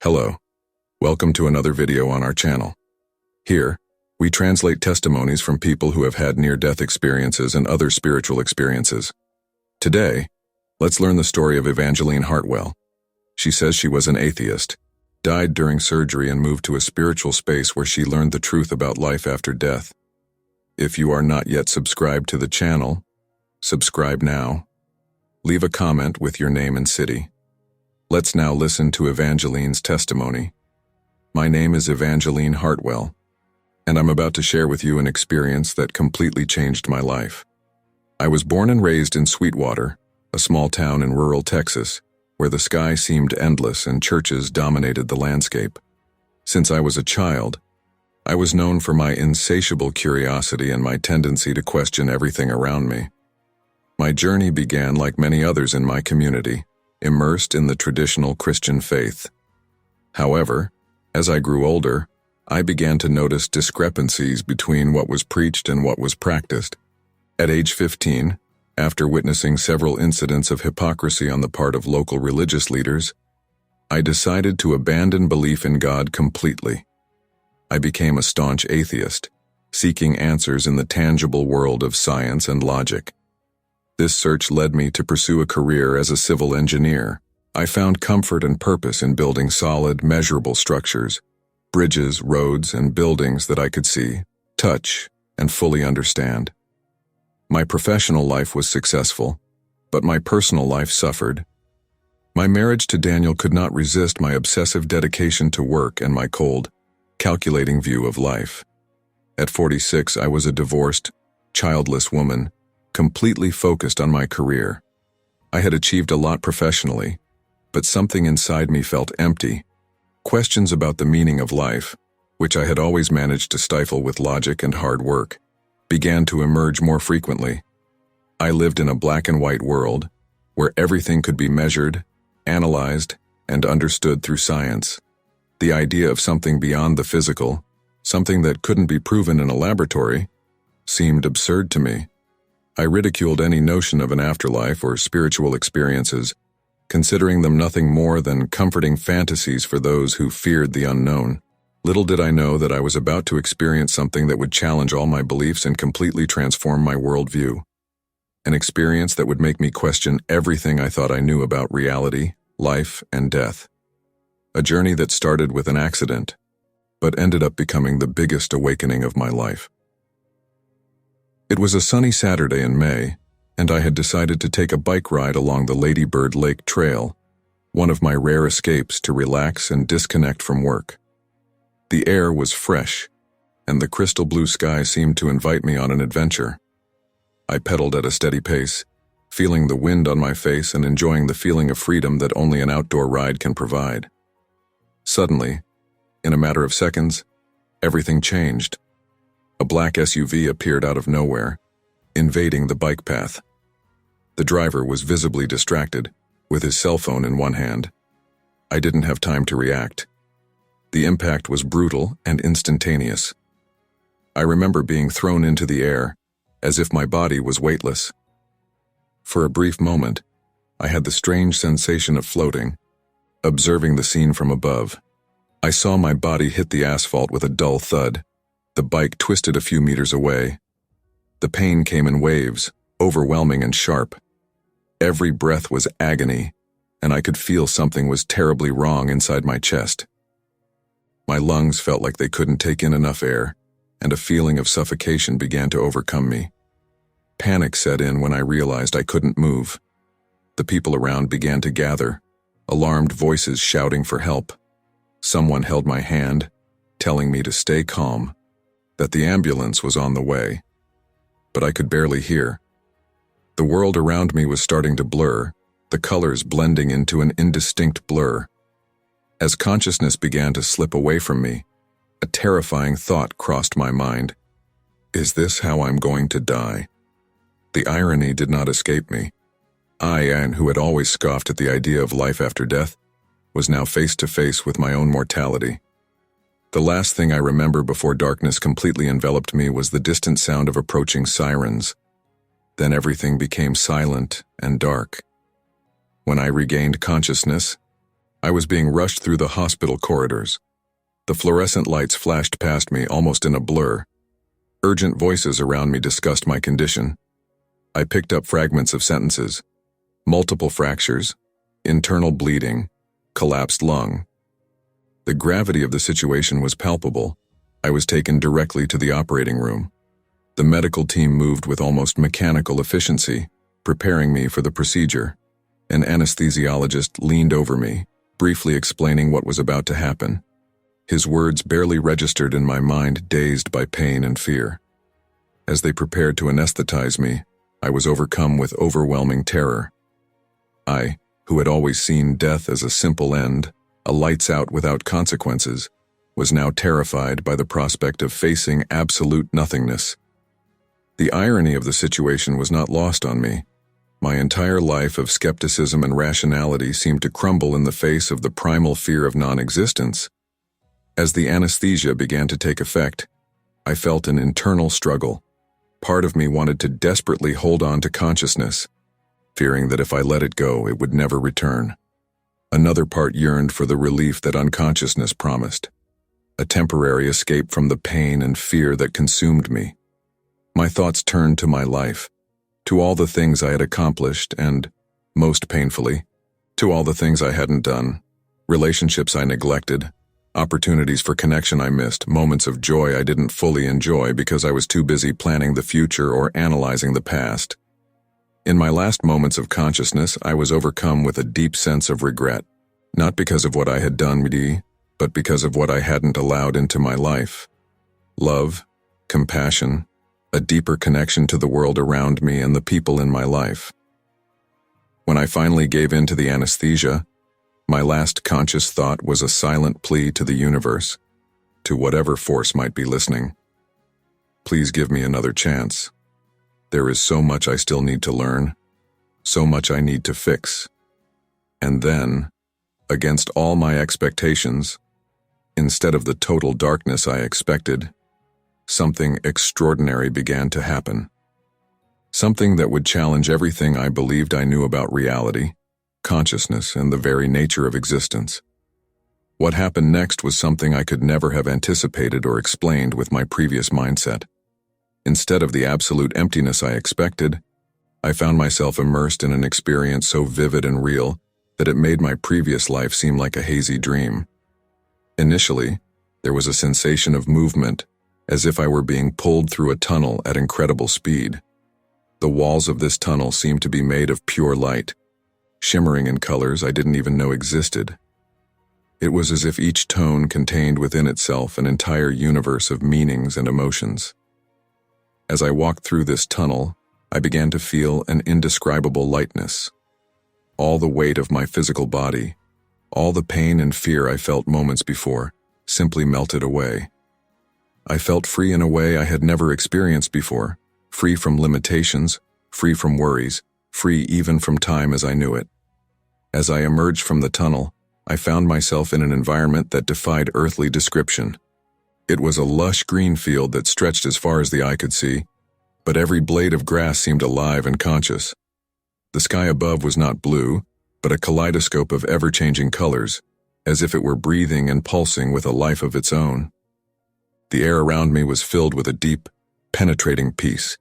Hello. Welcome to another video on our channel. Here, we translate testimonies from people who have had near-death experiences and other spiritual experiences. Today, let's learn the story of Evangeline Hartwell. She says she was an atheist, died during surgery and moved to a spiritual space where she learned the truth about life after death. If you are not yet subscribed to the channel, subscribe now. Leave a comment with your name and city. Let's now listen to Evangeline's testimony. My name is Evangeline Hartwell, and I'm about to share with you an experience that completely changed my life. I was born and raised in Sweetwater, a small town in rural Texas, where the sky seemed endless and churches dominated the landscape. Since I was a child, I was known for my insatiable curiosity and my tendency to question everything around me. My journey began like many others in my community, immersed in the traditional Christian faith. However, as I grew older, I began to notice discrepancies between what was preached and what was practiced. At age 15, after witnessing several incidents of hypocrisy on the part of local religious leaders, I decided to abandon belief in God completely. I became a staunch atheist, seeking answers in the tangible world of science and logic. This search led me to pursue a career as a civil engineer. I found comfort and purpose in building solid, measurable structures, bridges, roads, and buildings that I could see, touch, and fully understand. My professional life was successful, but my personal life suffered. My marriage to Daniel could not resist my obsessive dedication to work and my cold, calculating view of life. At 46, I was a divorced, childless woman, completely focused on my career. I had achieved a lot professionally, but something inside me felt empty. Questions about the meaning of life, which I had always managed to stifle with logic and hard work, began to emerge more frequently. I lived in a black and white world, where everything could be measured, analyzed, and understood through science. The idea of something beyond the physical, something that couldn't be proven in a laboratory, seemed absurd to me. I ridiculed any notion of an afterlife or spiritual experiences, considering them nothing more than comforting fantasies for those who feared the unknown. Little did I know that I was about to experience something that would challenge all my beliefs and completely transform my worldview. An experience that would make me question everything I thought I knew about reality, life, and death. A journey that started with an accident, but ended up becoming the biggest awakening of my life. It was a sunny Saturday in May, and I had decided to take a bike ride along the Lady Bird Lake Trail, one of my rare escapes to relax and disconnect from work. The air was fresh, and the crystal blue sky seemed to invite me on an adventure. I pedaled at a steady pace, feeling the wind on my face and enjoying the feeling of freedom that only an outdoor ride can provide. Suddenly, in a matter of seconds, everything changed. A black SUV appeared out of nowhere, invading the bike path. The driver was visibly distracted, with his cell phone in one hand. I didn't have time to react. The impact was brutal and instantaneous. I remember being thrown into the air, as if my body was weightless. For a brief moment, I had the strange sensation of floating, observing the scene from above. I saw my body hit the asphalt with a dull thud. The bike twisted a few meters away. The pain came in waves, overwhelming and sharp. Every breath was agony, and I could feel something was terribly wrong inside my chest. My lungs felt like they couldn't take in enough air, and a feeling of suffocation began to overcome me. Panic set in when I realized I couldn't move. The people around began to gather, alarmed voices shouting for help. Someone held my hand, telling me to stay calm, that the ambulance was on the way. But I could barely hear. The world around me was starting to blur, the colors blending into an indistinct blur. As consciousness began to slip away from me, a terrifying thought crossed my mind. Is this how I'm going to die? The irony did not escape me. I, who had always scoffed at the idea of life after death, was now face to face with my own mortality. The last thing I remember before darkness completely enveloped me was the distant sound of approaching sirens. Then everything became silent and dark. When I regained consciousness, I was being rushed through the hospital corridors. The fluorescent lights flashed past me almost in a blur. Urgent voices around me discussed my condition. I picked up fragments of sentences. Multiple fractures, internal bleeding, collapsed lung. The gravity of the situation was palpable. I was taken directly to the operating room. The medical team moved with almost mechanical efficiency, preparing me for the procedure. An anesthesiologist leaned over me, briefly explaining what was about to happen. His words barely registered in my mind, dazed by pain and fear. As they prepared to anesthetize me, I was overcome with overwhelming terror. I, who had always seen death as a simple end, a lights out without consequences, was now terrified by the prospect of facing absolute nothingness. The irony of the situation was not lost on me. My entire life of skepticism and rationality seemed to crumble in the face of the primal fear of non-existence. As the anesthesia began to take effect, I felt an internal struggle. Part of me wanted to desperately hold on to consciousness, fearing that if I let it go, it would never return. Another part yearned for the relief that unconsciousness promised, a temporary escape from the pain and fear that consumed me. My thoughts turned to my life, to all the things I had accomplished and, most painfully, to all the things I hadn't done, relationships I neglected, opportunities for connection I missed, moments of joy I didn't fully enjoy because I was too busy planning the future or analyzing the past. In my last moments of consciousness, I was overcome with a deep sense of regret, not because of what I had done, but because of what I hadn't allowed into my life. Love, compassion, a deeper connection to the world around me and the people in my life. When I finally gave in to the anesthesia, my last conscious thought was a silent plea to the universe, to whatever force might be listening. Please give me another chance. There is so much I still need to learn, so much I need to fix. And then, against all my expectations, instead of the total darkness I expected, something extraordinary began to happen. Something that would challenge everything I believed I knew about reality, consciousness, and the very nature of existence. What happened next was something I could never have anticipated or explained with my previous mindset. Instead of the absolute emptiness I expected, I found myself immersed in an experience so vivid and real that it made my previous life seem like a hazy dream. Initially, there was a sensation of movement, as if I were being pulled through a tunnel at incredible speed. The walls of this tunnel seemed to be made of pure light, shimmering in colors I didn't even know existed. It was as if each tone contained within itself an entire universe of meanings and emotions. As I walked through this tunnel, I began to feel an indescribable lightness. All the weight of my physical body, all the pain and fear I felt moments before, simply melted away. I felt free in a way I had never experienced before, free from limitations, free from worries, free even from time as I knew it. As I emerged from the tunnel, I found myself in an environment that defied earthly description. It was a lush green field that stretched as far as the eye could see, but every blade of grass seemed alive and conscious. The sky above was not blue, but a kaleidoscope of ever-changing colors, as if it were breathing and pulsing with a life of its own. The air around me was filled with a deep, penetrating peace.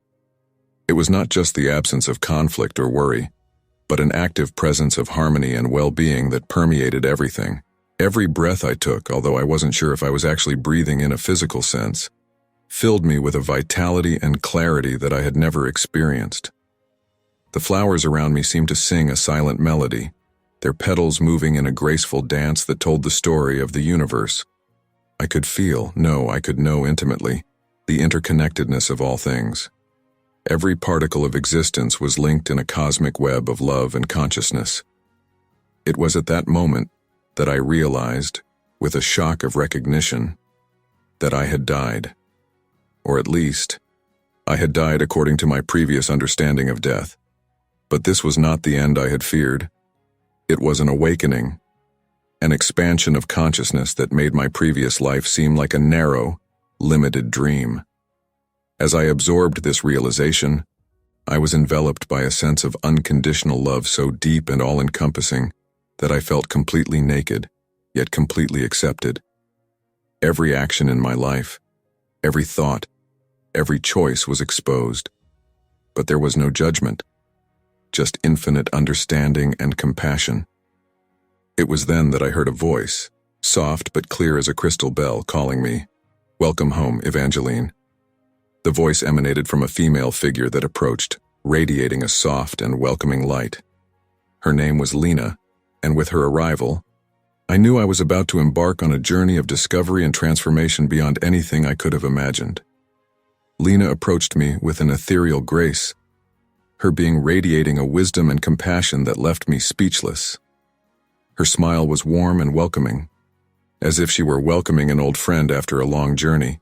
It was not just the absence of conflict or worry, but an active presence of harmony and well-being that permeated everything. Every breath I took, although I wasn't sure if I was actually breathing in a physical sense, filled me with a vitality and clarity that I had never experienced. The flowers around me seemed to sing a silent melody, their petals moving in a graceful dance that told the story of the universe. I could know intimately, the interconnectedness of all things. Every particle of existence was linked in a cosmic web of love and consciousness. It was at that moment that I realized, with a shock of recognition, that I had died. Or at least, I had died according to my previous understanding of death. But this was not the end I had feared. It was an awakening, an expansion of consciousness that made my previous life seem like a narrow, limited dream. As I absorbed this realization, I was enveloped by a sense of unconditional love so deep and all-encompassing that I felt completely naked, yet completely accepted. Every action in my life, every thought, every choice was exposed. But there was no judgment, just infinite understanding and compassion. It was then that I heard a voice, soft but clear as a crystal bell, calling me, "Welcome home, Evangeline." The voice emanated from a female figure that approached, radiating a soft and welcoming light. Her name was Lena, and with her arrival, I knew I was about to embark on a journey of discovery and transformation beyond anything I could have imagined. Lena approached me with an ethereal grace, her being radiating a wisdom and compassion that left me speechless. Her smile was warm and welcoming, as if she were welcoming an old friend after a long journey.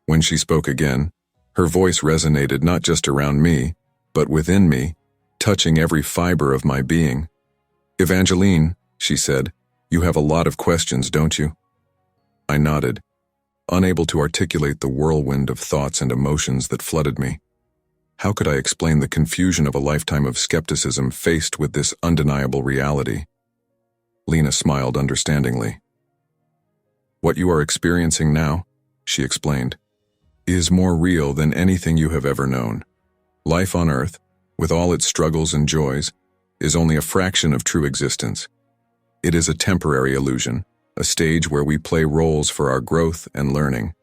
When she spoke again, her voice resonated not just around me, but within me, touching every fiber of my being. "Evangeline," she said, "you have a lot of questions, don't you?" I nodded, unable to articulate the whirlwind of thoughts and emotions that flooded me. How could I explain the confusion of a lifetime of skepticism faced with this undeniable reality? Lena smiled understandingly. "What you are experiencing now," she explained, "is more real than anything you have ever known. Life on Earth, with all its struggles and joys, is only a fraction of true existence. It is a temporary illusion, a stage where we play roles for our growth and learning."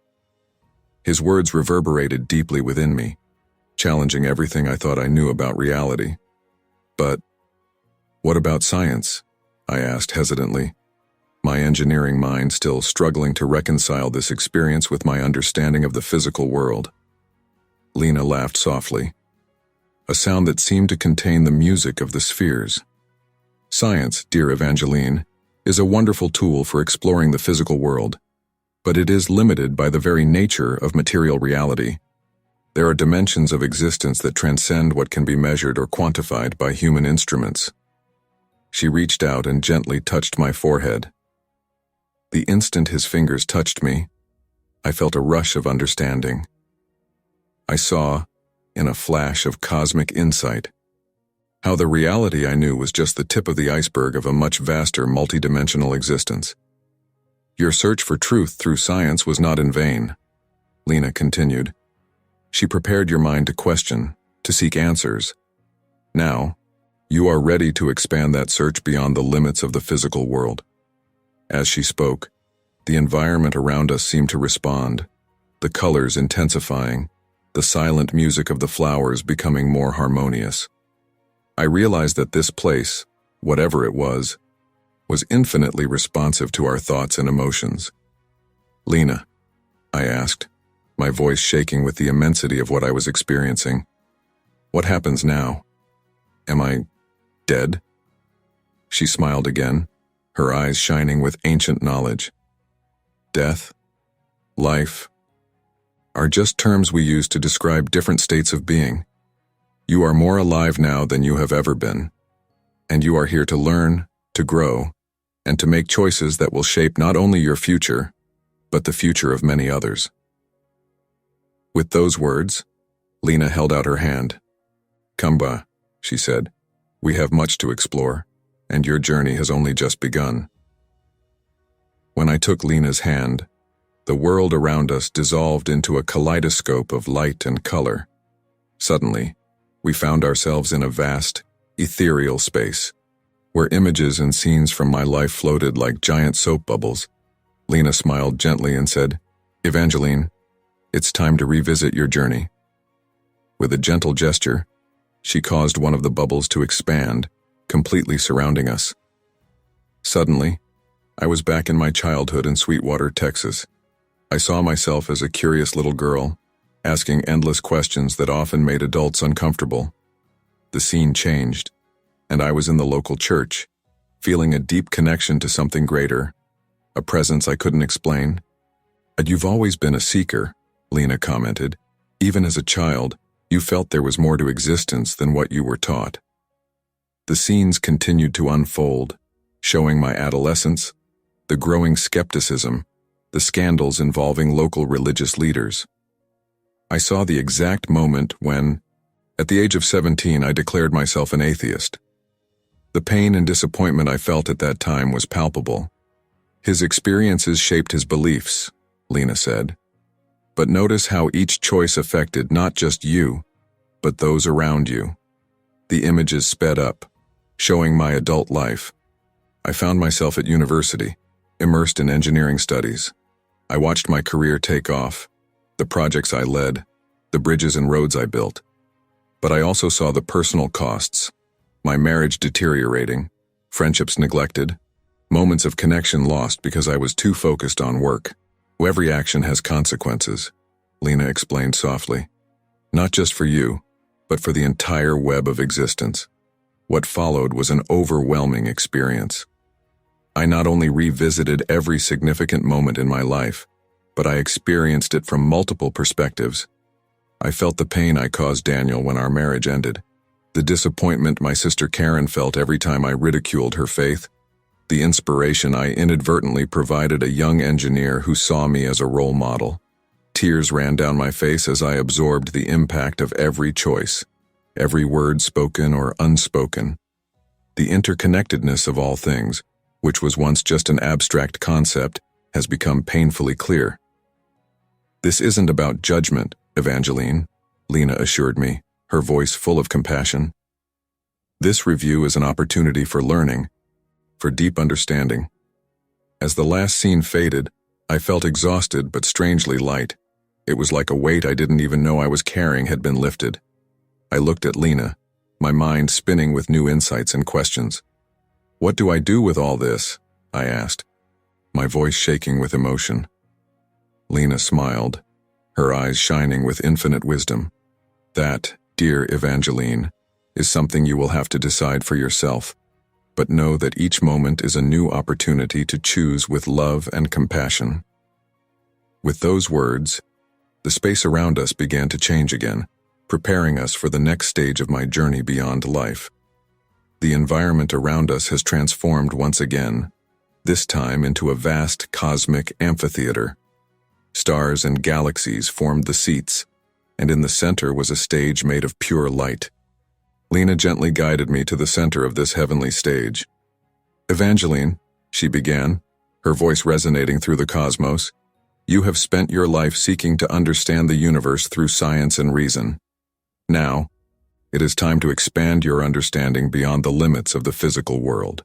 His words reverberated deeply within me, challenging everything I thought I knew about reality. "But what about science?" I asked hesitantly, my engineering mind still struggling to reconcile this experience with my understanding of the physical world. Lena laughed softly, a sound that seemed to contain the music of the spheres. "Science, dear Evangeline, is a wonderful tool for exploring the physical world, but it is limited by the very nature of material reality. There are dimensions of existence that transcend what can be measured or quantified by human instruments." She reached out and gently touched my forehead. The instant his fingers touched me, I felt a rush of understanding. I saw, in a flash of cosmic insight, how the reality I knew was just the tip of the iceberg of a much vaster multidimensional existence. "Your search for truth through science was not in vain," Lena continued. "She prepared your mind to question, to seek answers. Now, you are ready to expand that search beyond the limits of the physical world." As she spoke, the environment around us seemed to respond, the colors intensifying, the silent music of the flowers becoming more harmonious. I realized that this place, whatever it was infinitely responsive to our thoughts and emotions. "Lena," I asked, my voice shaking with the immensity of what I was experiencing, "what happens now? Am I dead?" She smiled again, her eyes shining with ancient knowledge. "Death, life, are just terms we use to describe different states of being. You are more alive now than you have ever been, and you are here to learn, to grow, and to make choices that will shape not only your future, but the future of many others." With those words, Lena held out her hand. "Come ba," she said. "We have much to explore, and your journey has only just begun." When I took Lena's hand, the world around us dissolved into a kaleidoscope of light and color. Suddenly, we found ourselves in a vast, ethereal space, where images and scenes from my life floated like giant soap bubbles. Lena smiled gently and said, "Evangeline, it's time to revisit your journey." With a gentle gesture, she caused one of the bubbles to expand, completely surrounding us. Suddenly, I was back in my childhood in Sweetwater, Texas. I saw myself as a curious little girl, asking endless questions that often made adults uncomfortable. The scene changed, and I was in the local church, feeling a deep connection to something greater, a presence I couldn't explain. "You've always been a seeker," Lena commented. "Even as a child, you felt there was more to existence than what you were taught." The scenes continued to unfold, showing my adolescence, the growing skepticism, the scandals involving local religious leaders. I saw the exact moment when, at the age of 17, I declared myself an atheist. The pain and disappointment I felt at that time was palpable. His experiences shaped his beliefs, Lena said. But notice how each choice affected not just you, but those around you. The images sped up, showing my adult life. I found myself at university, immersed in engineering studies. I watched my career take off, the projects I led, the bridges and roads I built. But I also saw the personal costs, my marriage deteriorating, friendships neglected, moments of connection lost because I was too focused on work. Every action has consequences, Lena explained softly. Not just for you, but for the entire web of existence. What followed was an overwhelming experience. I not only revisited every significant moment in my life, but I experienced it from multiple perspectives. I felt the pain I caused Daniel when our marriage ended, the disappointment my sister Karen felt every time I ridiculed her faith, the inspiration I inadvertently provided a young engineer who saw me as a role model. Tears ran down my face as I absorbed the impact of every choice, every word spoken or unspoken. The interconnectedness of all things, which was once just an abstract concept, has become painfully clear. This isn't about judgment, Evangeline, Lena assured me, her voice full of compassion. This review is an opportunity for learning, for deep understanding. As the last scene faded, I felt exhausted but strangely light. It was like a weight I didn't even know I was carrying had been lifted. I looked at Lena, my mind spinning with new insights and questions. "What do I do with all this?" I asked, my voice shaking with emotion. Lena smiled, her eyes shining with infinite wisdom. "That, dear Evangeline, is something you will have to decide for yourself. But know that each moment is a new opportunity to choose with love and compassion." With those words, the space around us began to change again, preparing us for the next stage of my journey beyond life. The environment around us has transformed once again, this time into a vast cosmic amphitheater. Stars and galaxies formed the seats, and in the center was a stage made of pure light. Lena gently guided me to the center of this heavenly stage. "Evangeline," she began, her voice resonating through the cosmos, "you have spent your life seeking to understand the universe through science and reason. Now, it is time to expand your understanding beyond the limits of the physical world."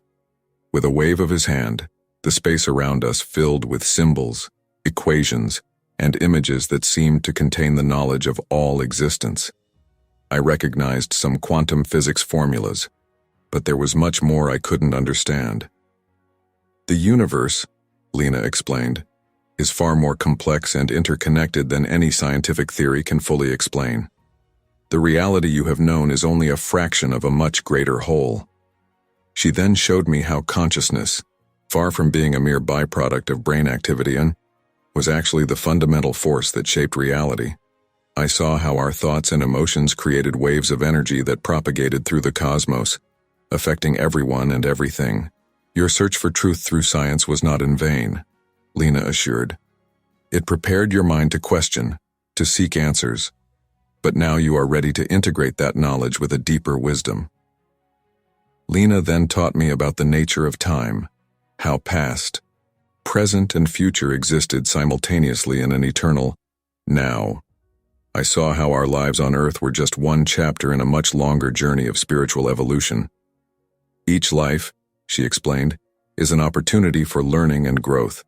With a wave of his hand, the space around us filled with symbols, equations, and images that seemed to contain the knowledge of all existence. I recognized some quantum physics formulas, but there was much more I couldn't understand. "The universe," Lena explained, "is far more complex and interconnected than any scientific theory can fully explain. The reality you have known is only a fraction of a much greater whole." She then showed me how consciousness, far from being a mere byproduct of brain activity, was actually the fundamental force that shaped reality. I saw how our thoughts and emotions created waves of energy that propagated through the cosmos, affecting everyone and everything. "Your search for truth through science was not in vain," Lena assured. "It prepared your mind to question, to seek answers. But now you are ready to integrate that knowledge with a deeper wisdom." Lena then taught me about the nature of time, how past, present, and future existed simultaneously in an eternal now. I saw how our lives on Earth were just one chapter in a much longer journey of spiritual evolution. Each life, she explained, is an opportunity for learning and growth.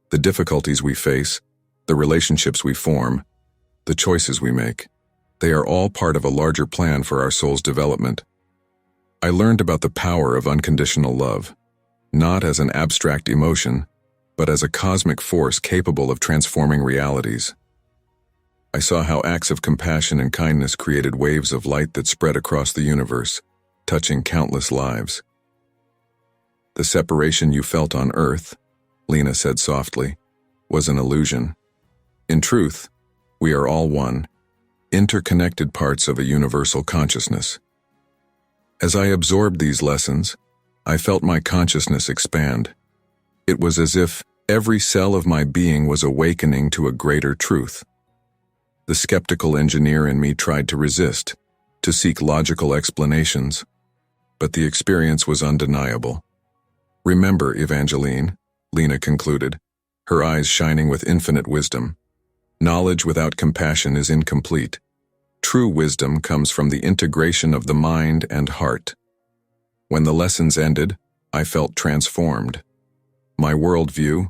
The difficulties we face, the relationships we form, the choices we make, they are all part of a larger plan for our soul's development. I learned about the power of unconditional love, not as an abstract emotion, but as a cosmic force capable of transforming realities. I saw how acts of compassion and kindness created waves of light that spread across the universe, touching countless lives. "The separation you felt on Earth," Lena said softly, "was an illusion. In truth, we are all one, interconnected parts of a universal consciousness." As I absorbed these lessons, I felt my consciousness expand. It was as if every cell of my being was awakening to a greater truth. The skeptical engineer in me tried to resist, to seek logical explanations. but the experience was undeniable. "Remember, Evangeline," Lena concluded, her eyes shining with infinite wisdom. "Knowledge without compassion is incomplete. True wisdom comes from the integration of the mind and heart." When the lessons ended, I felt transformed. My worldview,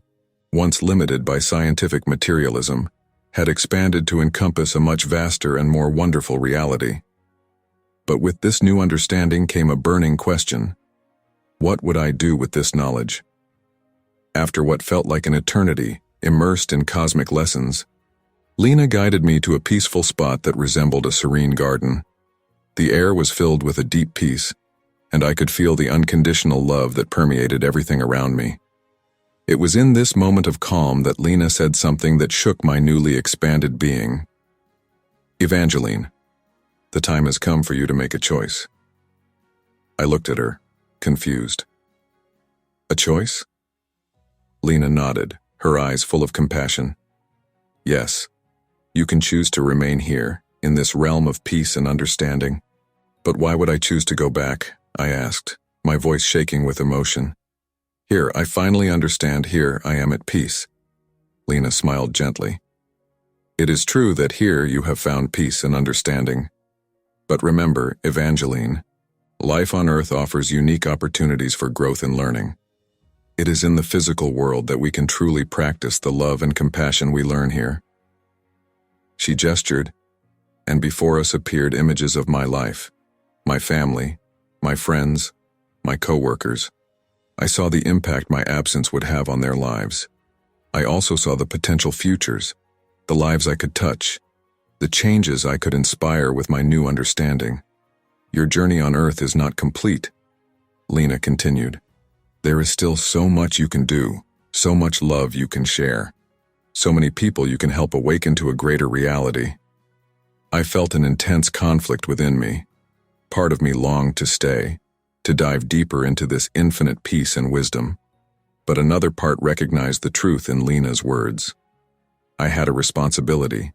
once limited by scientific materialism, had expanded to encompass a much vaster and more wonderful reality. But with this new understanding came a burning question. What would I do with this knowledge? After what felt like an eternity, immersed in cosmic lessons, Lena guided me to a peaceful spot that resembled a serene garden. The air was filled with a deep peace, and I could feel the unconditional love that permeated everything around me. It was in this moment of calm that Lena said something that shook my newly expanded being. "Evangeline, the time has come for you to make a choice." I looked at her, confused. "A choice?" Lena nodded, her eyes full of compassion. "Yes, you can choose to remain here, in this realm of peace and understanding." "But why would I choose to go back?" I asked, my voice shaking with emotion. "Here, I finally understand. Here, I am at peace." Lena smiled gently. "It is true that here you have found peace and understanding. But remember, Evangeline, life on Earth offers unique opportunities for growth and learning. It is in the physical world that we can truly practice the love and compassion we learn here." She gestured, and before us appeared images of my life, my family, my friends, my co-workers. I saw the impact my absence would have on their lives. I also saw the potential futures, the lives I could touch, the changes I could inspire with my new understanding. "Your journey on Earth is not complete," Lena continued. "There is still so much you can do, so much love you can share, so many people you can help awaken to a greater reality." I felt an intense conflict within me. Part of me longed to stay, to dive deeper into this infinite peace and wisdom, but another part recognized the truth in Lena's words. I had a responsibility,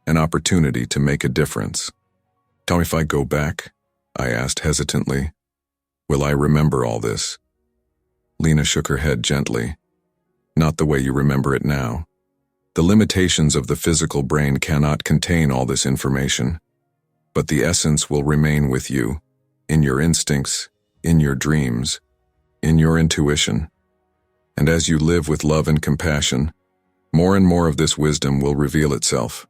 an opportunity to make a difference. "Tell me, if I go back," I asked hesitantly, "will I remember all this?" Lena shook her head gently. "Not the way you remember it now. The limitations of the physical brain cannot contain all this information, but the essence will remain with you, in your instincts, in your dreams, in your intuition. And as you live with love and compassion, more and more of this wisdom will reveal itself."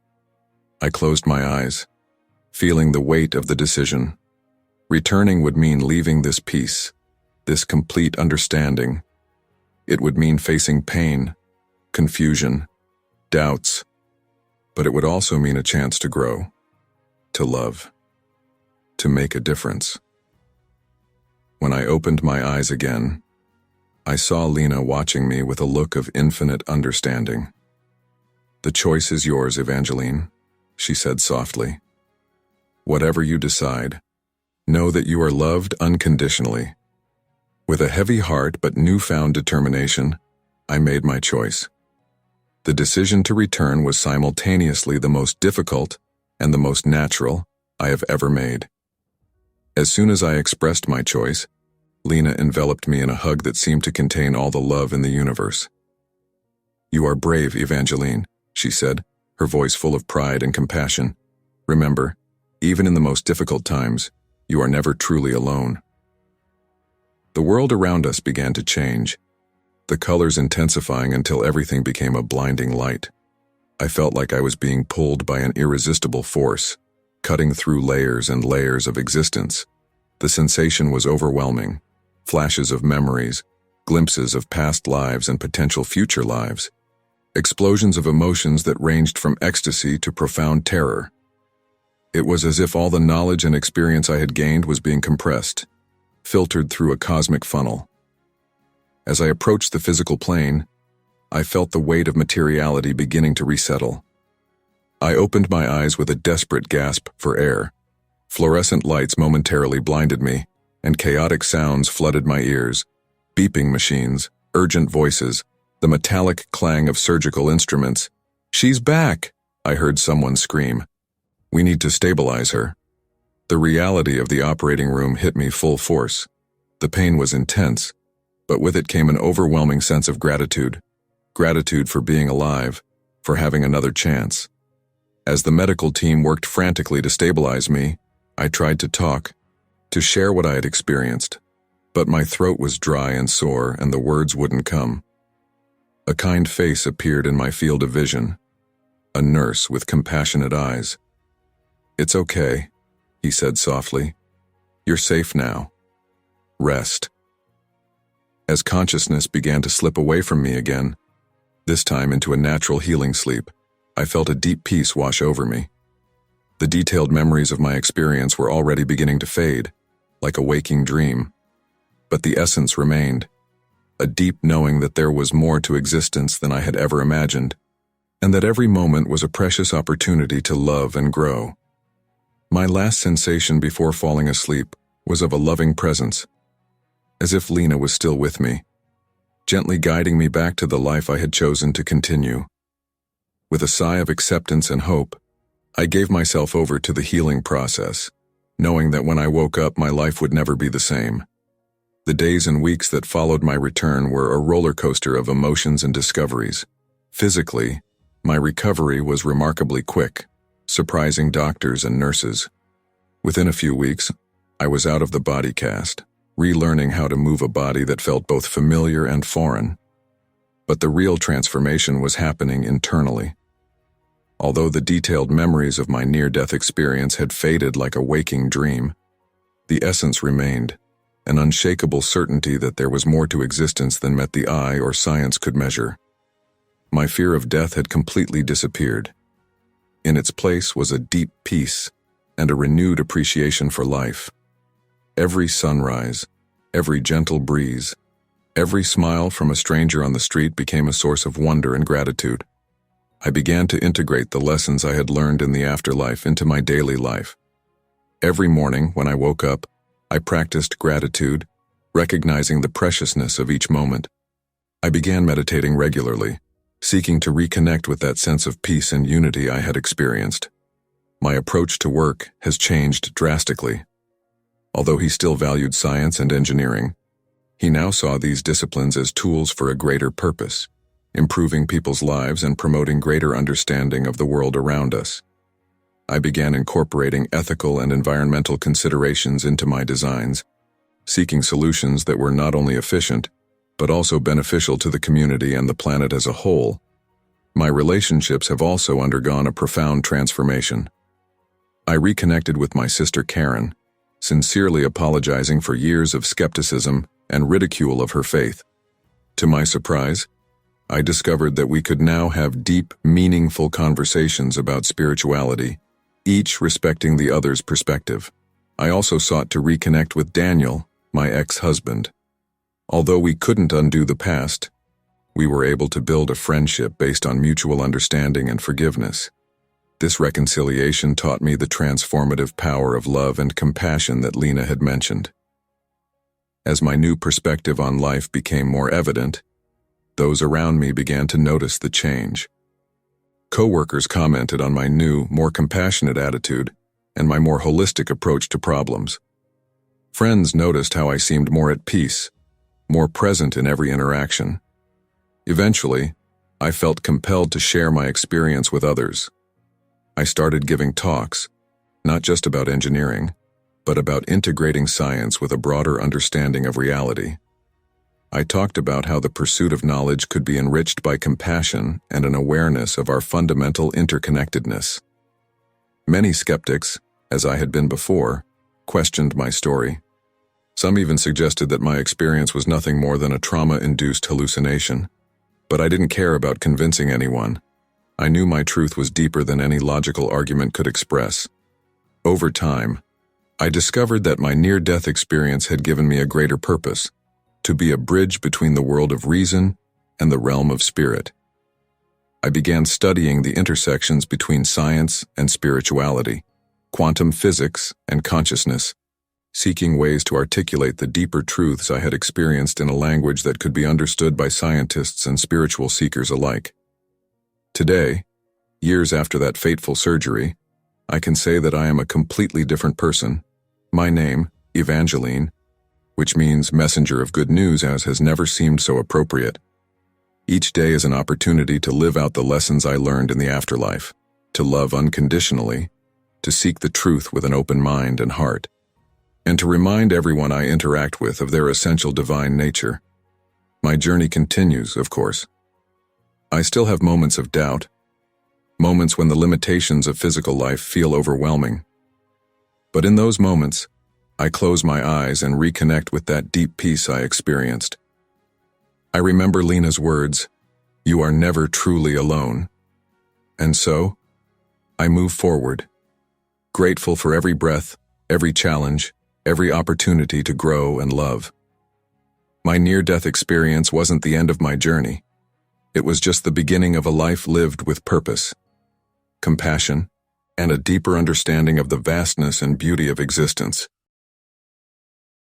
I closed my eyes, feeling the weight of the decision. Returning would mean leaving this peace, this complete understanding. It would mean facing pain, confusion, doubts, but it would also mean a chance to grow, to love, to make a difference. When I opened my eyes again, I saw Lena watching me with a look of infinite understanding. "The choice is yours, Evangeline," she said softly. "Whatever you decide, know that you are loved unconditionally." With a heavy heart but newfound determination, I made my choice. The decision to return was simultaneously the most difficult and the most natural I have ever made. As soon as I expressed my choice, Lena enveloped me in a hug that seemed to contain all the love in the universe. "You are brave, Evangeline," she said, her voice full of pride and compassion. "Remember, even in the most difficult times, you are never truly alone." The world around us began to change, the colors intensifying until everything became a blinding light. I felt like I was being pulled by an irresistible force, cutting through layers and layers of existence. The sensation was overwhelming. Flashes of memories, glimpses of past lives and potential future lives. Explosions of emotions that ranged from ecstasy to profound terror. It was as if all the knowledge and experience I had gained was being compressed, filtered through a cosmic funnel. As I approached the physical plane, I felt the weight of materiality beginning to resettle. I opened my eyes with a desperate gasp for air. Fluorescent lights momentarily blinded me, and chaotic sounds flooded my ears. Beeping machines, urgent voices, the metallic clang of surgical instruments. "She's back!" I heard someone scream. "We need to stabilize her." The reality of the operating room hit me full force. The pain was intense, but with it came an overwhelming sense of gratitude. Gratitude for being alive, for having another chance. As the medical team worked frantically to stabilize me, I tried to talk, to share what I had experienced, but my throat was dry and sore and the words wouldn't come. A kind face appeared in my field of vision, a nurse with compassionate eyes. "It's okay," he said softly. "You're safe now. Rest." As consciousness began to slip away from me again, this time into a natural healing sleep, I felt a deep peace wash over me. The detailed memories of my experience were already beginning to fade, like a waking dream. But the essence remained, a deep knowing that there was more to existence than I had ever imagined, and that every moment was a precious opportunity to love and grow. My last sensation before falling asleep was of a loving presence, as if Lena was still with me, gently guiding me back to the life I had chosen to continue. With a sigh of acceptance and hope, I gave myself over to the healing process, knowing that when I woke up my life would never be the same. The days and weeks that followed my return were a roller coaster of emotions and discoveries. Physically, my recovery was remarkably quick, surprising doctors and nurses. Within a few weeks, I was out of the body cast, relearning how to move a body that felt both familiar and foreign. But the real transformation was happening internally. Although the detailed memories of my near-death experience had faded like a waking dream, the essence remained, an unshakable certainty that there was more to existence than met the eye or science could measure. My fear of death had completely disappeared. In its place was a deep peace and a renewed appreciation for life. Every sunrise, every gentle breeze, every smile from a stranger on the street became a source of wonder and gratitude. I began to integrate the lessons I had learned in the afterlife into my daily life. Every morning when I woke up, I practiced gratitude, recognizing the preciousness of each moment. I began meditating regularly, seeking to reconnect with that sense of peace and unity I had experienced. My approach to work has changed drastically. Although he still valued science and engineering, he now saw these disciplines as tools for a greater purpose, improving people's lives and promoting greater understanding of the world around us. I began incorporating ethical and environmental considerations into my designs, seeking solutions that were not only efficient, but also beneficial to the community and the planet as a whole. My relationships have also undergone a profound transformation. I reconnected with my sister Karen, sincerely apologizing for years of skepticism and ridicule of her faith. To my surprise, I discovered that we could now have deep, meaningful conversations about spirituality, each respecting the other's perspective. I also sought to reconnect with Daniel, my ex-husband. Although we couldn't undo the past, we were able to build a friendship based on mutual understanding and forgiveness. This reconciliation taught me the transformative power of love and compassion that Lena had mentioned. As my new perspective on life became more evident, those around me began to notice the change. Co-workers commented on my new, more compassionate attitude and my more holistic approach to problems. Friends noticed how I seemed more at peace, more present in every interaction. Eventually, I felt compelled to share my experience with others. I started giving talks, not just about engineering, but about integrating science with a broader understanding of reality. I talked about how the pursuit of knowledge could be enriched by compassion and an awareness of our fundamental interconnectedness. Many skeptics, as I had been before, questioned my story. Some even suggested that my experience was nothing more than a trauma-induced hallucination. But I didn't care about convincing anyone. I knew my truth was deeper than any logical argument could express. Over time, I discovered that my near-death experience had given me a greater purpose, to be a bridge between the world of reason and the realm of spirit. I began studying the intersections between science and spirituality, quantum physics and consciousness, seeking ways to articulate the deeper truths I had experienced in a language that could be understood by scientists and spiritual seekers alike. Today, years after that fateful surgery, I can say that I am a completely different person. My name, Evangeline, which means messenger of good news, as has never seemed so appropriate. Each day is an opportunity to live out the lessons I learned in the afterlife, to love unconditionally, to seek the truth with an open mind and heart, and to remind everyone I interact with of their essential divine nature. My journey continues, of course. I still have moments of doubt, moments when the limitations of physical life feel overwhelming. But in those moments, I close my eyes and reconnect with that deep peace I experienced. I remember Lena's words, "You are never truly alone." And so, I move forward, grateful for every breath, every challenge, every opportunity to grow and love. My near-death experience wasn't the end of my journey. It was just the beginning of a life lived with purpose, compassion, and a deeper understanding of the vastness and beauty of existence.